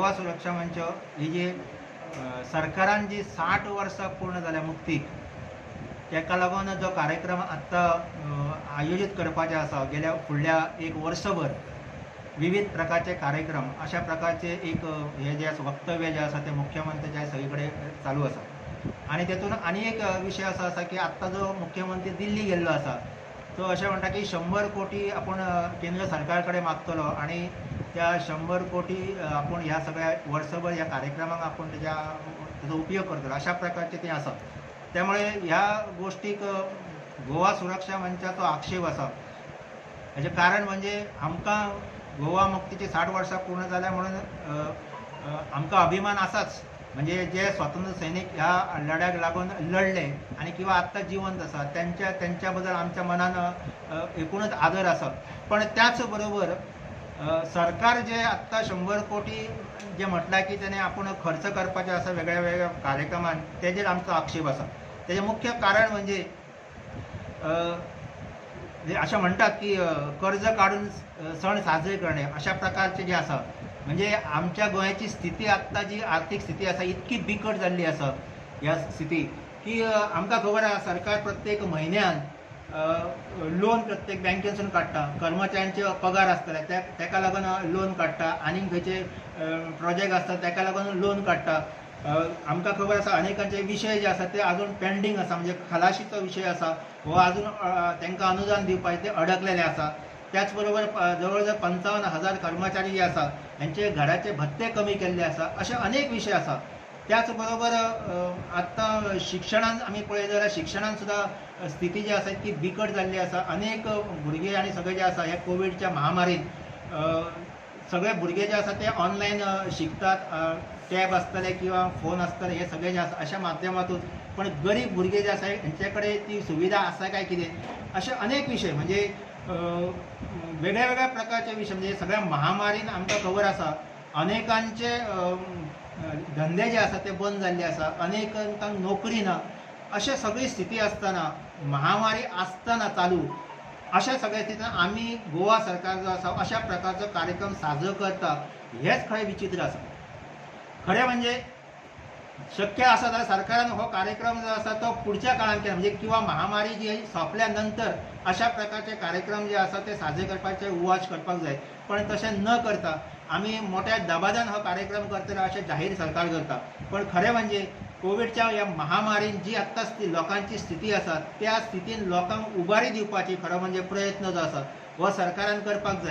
गोवा सुरक्षा मंच ही जी सरकारान जी 60 वर्सां पूर्ण जाल्या मुक्तीक तेका लागून जो कार्यक्रम आत्तां आयोजीत करपाचे आसा गेल्या फुडल्या एक वर्सभर विविध प्रकारचे कार्यक्रम अशा प्रकारचे एक हे जे वक्तव्य जे आसा ते मुख्यमंत्र्याच्या सगळे कडेन चालू आसा आणि तेतून आनी एक विषय असो आसा की आत्ता जो मुख्यमंत्री दिल्ली गेल्लो आसा तो अशें म्हणटा की 100 कोटी आपण केंद्र सरकार कडेन मागतलो आणि त्या 100 कोटी आपण ह्या सगळ्या वर्षभर या कार्यक्रमाक आपण त्याचा उपयोग करतलो अशा प्रकारचे ते आसा. त्यामुळे ह्या गोष्टीक गोवा सुरक्षा मंचाचो आक्षेप आसा. हेजें कारण म्हणजे आमकां गोवा मुक्तीची 60 वर्सां पूर्ण जाल्या म्हणून आमकां अभिमान आसाच. म्हणजे जे स्वातंत्र्य सैनीक ह्या लढ्याक लागून लढले आणि किंवा आत्ता जिवंत आसा त्यांच्या बद्दल आमच्या मनान एकूणच आदर आसा. पण त्याच बरोबर सरकार जे आत्ता 100 कोटी जे म्हटलां की त्याने आपण खर्च करपाचे आसा वेगळ्या वेगळ्या कार्यक्रमांत तेजेर आमचो आक्षेप आसा. तेजें मुख्य कारण म्हणजे अशें म्हणटात की कर्ज काढून सण साजरे करणे अशा प्रकारचे जे आसा. म्हणजे आमच्या गोंयाची स्थिती आत्ता जी आर्थिक स्थिती आसा इतकी बिकट जाल्ली आसा ह्या स्थिती की आमकां खबर आसा सरकार प्रत्येक म्हयन्यान लोन प्रत्येक बँकेसून काडटा. कर्मचाऱ्यांचे पगार आसतले तेका लागून लोन काडटा. आनीक खंयचे प्रोजेक्ट आसता तेका लागून लोन काडटा. आमकां खबर आसा अनेकांचे विशय जे आसा ते अजून पेंडींग आसा. म्हणजे खलाशीचो विशय आसा हो अजून तांकां अनुदान दिवपाचे ते अडकलेले आसा. त्याच बरोबर जवळजवळ 55,000 कर्मचारी जे आसा यांचे घराचे भत्ते कमी केल्ले आसा. असे अनेक विशय आसा. त्याच बरोबर आत्तां शिक्षणान आमी पळयत जाल्यार शिक्षणान सुद्दां स्थिती जी आसा इतकी बिकट जाल्ली आसा. अनेक भुरगे आनी सगळे जे आसा हे कोविडच्या महामारीन सगळे भुरगे जे आसा ते ऑनलायन शिकतात. टॅब आसतले किंवा फोन आसतले हे सगळे जे आसा अशा माध्यमातून. पण गरीब भुरगे जे आसा हेंचे कडेन ती सुविधा आसा काय कितें असे अनेक विशय म्हणजे वेगळ्या वेगळ्या प्रकारचे विषय. म्हणजे सगळ्या महामारीन आमकां खबर आसा अनेकांचे धंदे जे आसा ते बंद जाल्ले आसा. अनेकांक नोकरी ना. अशें सगळी स्थिती आसतना महामारी आसतना चालू अशा सगळ्या स्थितीन आमी गोवा सरकार जो आसा अशा प्रकारचो कार्यक्रम साजरो करता हेच खरें विचित्र आसा. खरें म्हणजे शक्य आसा जाल्यार सरकारान हो कार्यक्रम जो आसा तो पुढच्या काळात केला म्हणजे किंवा महामारी जी सोंपल्या नंतर अशा प्रकारचे कार्यक्रम जे आसा ते साजरे करपाचे उवाच करपाक जाय. पण तशें न करता आमी मोठ्या दबाज्यान हो कार्यक्रम करतले अशें जाहीर सरकार करता. पण खरें म्हणजे कोविडच्या ह्या महामारीन जी आत्तां लोकांची स्थिती आसा त्या स्थितीन लोकांक उबारी दिवपाची खरो म्हणजे प्रयत्न जो आसा हो सरकारान करपाक जाय.